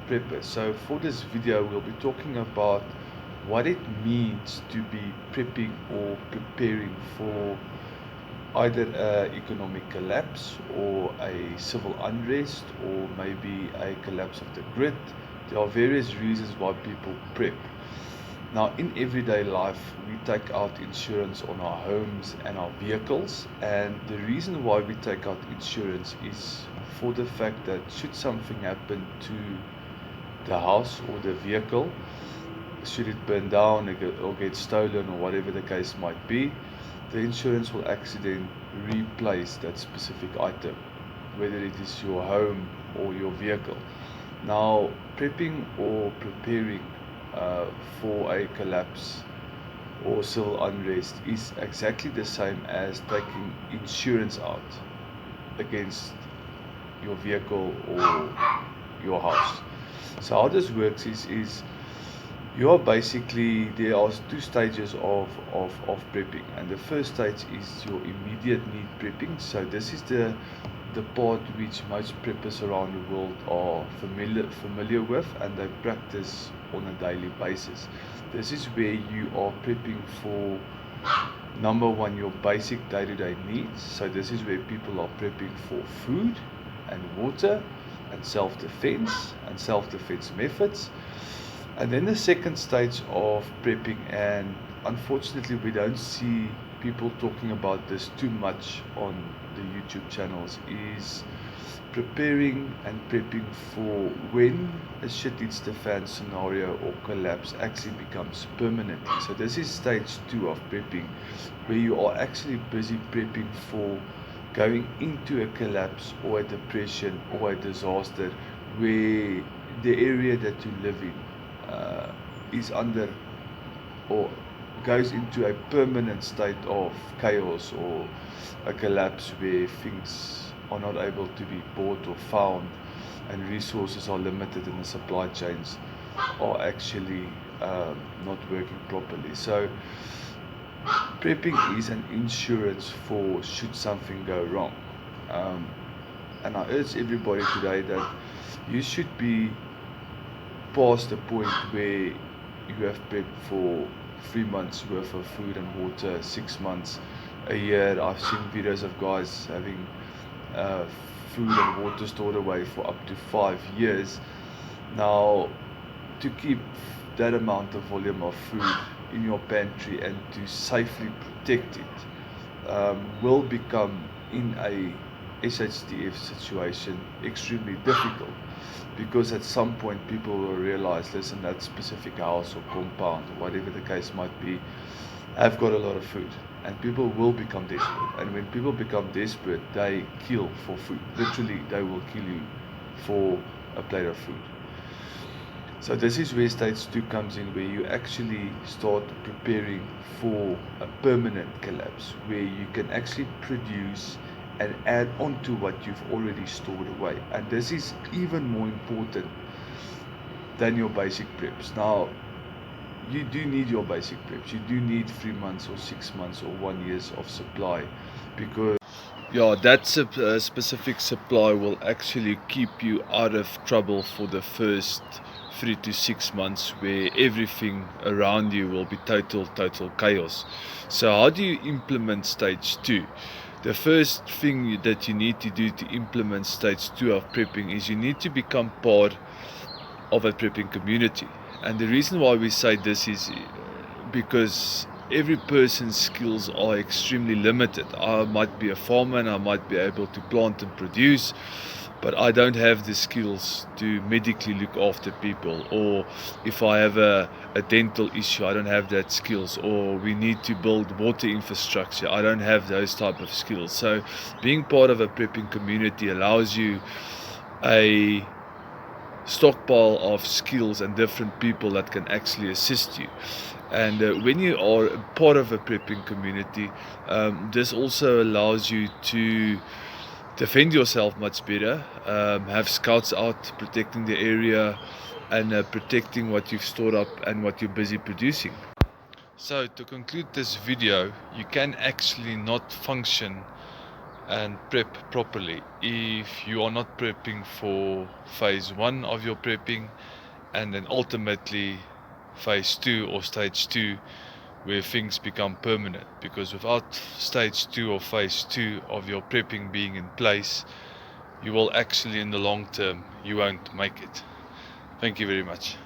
prepper. So for this video we'll be talking about what it means to be prepping or preparing for either an economic collapse or a civil unrest or maybe a collapse of the grid. There are various reasons why people prep. Now, in everyday life, we take out insurance on our homes and our vehicles, and the reason why we take out insurance is for the fact that should something happen to the house or the vehicle, should it burn down or get stolen or whatever the case might be, the insurance will actually then replace that specific item, whether it is your home or your vehicle. Now, prepping or preparing for a collapse or civil unrest is exactly the same as taking insurance out against your vehicle or your house. So how this works is you are basically, there are two stages of prepping, and the first stage is your immediate need prepping. So this is the part which most preppers around the world are familiar with, and they practice on a daily basis. This is where you are prepping for number one, your basic day-to-day needs. So this is where people are prepping for food and water and self-defense methods. And then the second stage of prepping, and unfortunately we don't see people talking about this too much on the YouTube channels, is preparing and prepping for when a shit hits the fan scenario or collapse actually becomes permanent. So this is stage 2 of prepping, where you are actually busy prepping for going into a collapse or a depression or a disaster where the area that you live in is under or goes into a permanent state of chaos or a collapse where things are not able to be bought or found and resources are limited and the supply chains are actually not working properly. So prepping is an insurance for should something go wrong. And I urge everybody today that you should be past the point where you have prepped for 3 months worth of food and water, 6 months, a year. I've seen videos of guys having food and water stored away for up to 5 years. Now, to keep that amount of volume of food in your pantry and to safely protect it will become, in a SHTF situation, extremely difficult, because at some point people will realize, listen, that specific house or compound or whatever the case might be, have got a lot of food, and people will become desperate. And when people become desperate, they kill for food. Literally, they will kill you for a plate of food. So this is where stage 2 comes in, where you actually start preparing for a permanent collapse, where you can actually produce and add on to what you've already stored away. And this is even more important than your basic preps. Now, you do need your basic preps. You do need 3 months or 6 months or 1 year of supply, because that specific supply will actually keep you out of trouble for the first 3 to 6 months, where everything around you will be total chaos. So how do you implement stage 2? The first thing that you need to do to implement stage 2 of prepping is you need to become part of a prepping community. And the reason why we say this is because every person's skills are extremely limited. I might be a farmer and I might be able to plant and produce, but I don't have the skills to medically look after people. Or if I have a dental issue, I don't have that skills. Or we need to build water infrastructure, I don't have those type of skills. So being part of a prepping community allows you a stockpile of skills and different people that can actually assist you. And when you are part of a prepping community, this also allows you to defend yourself much better, have scouts out protecting the area and protecting what you've stored up and what you're busy producing. So to conclude this video, you can actually not function and prep properly. If you are not prepping for phase 1 of your prepping, and then ultimately phase 2 or stage 2, where things become permanent, because without stage 2 or phase 2 of your prepping being in place, you will actually in the long term you won't make it. Thank you very much.